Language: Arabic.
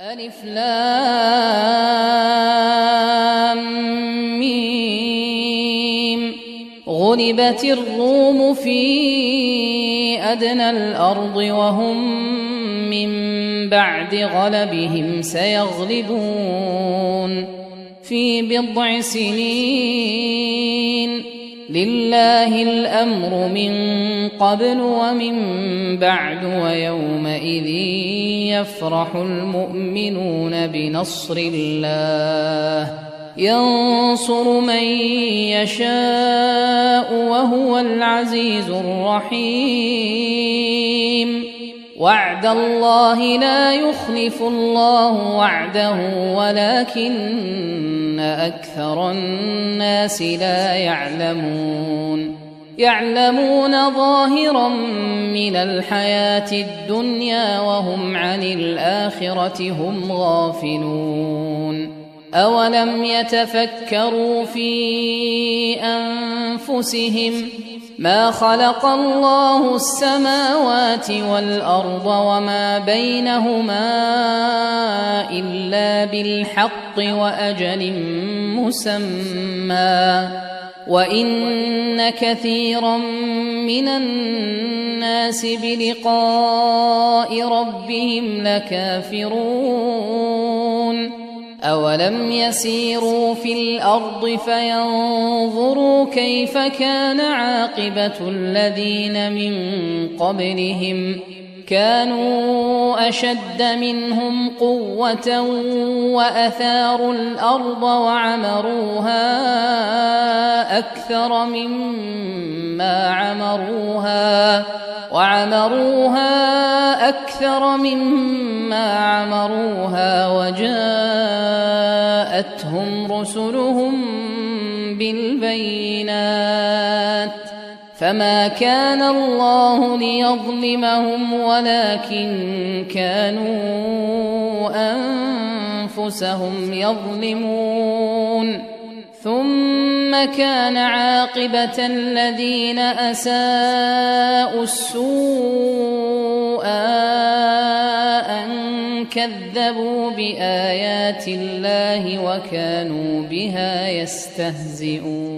ألف لام ميم. غلبت الروم في أدنى الأرض وهم من بعد غلبهم سيغلبون في بضع سنين. لله الأمر من قبل ومن بعد ويومئذ يفرح المؤمنون بنصر الله ينصر من يشاء وهو العزيز الرحيم. وعد الله لا يخلف الله وعده ولكن أكثر الناس لا يعلمون ظاهرا من الحياة الدنيا وهم عن الآخرة هم غافلون. أولم يتفكروا في أنفسهم ما خلق الله السماوات والأرض وما بينهما إلا بالحق وأجل مسمى وإن كثيرا من الناس بلقاء ربهم لكافرون. أولم يسيروا في الأرض فينظروا كيف كان عاقبة الذين من قبلهم كانوا أشد منهم قوة وأثاروا الأرض وعمروها أكثر مما عمروها وجاءتهم رسلهم بالبينات فما كان الله ليظلمهم ولكن كانوا أنفسهم يظلمون. ثم كان عاقبة الذين أساءوا السوء أن كذبوا بآيات الله وكانوا بها يستهزئون.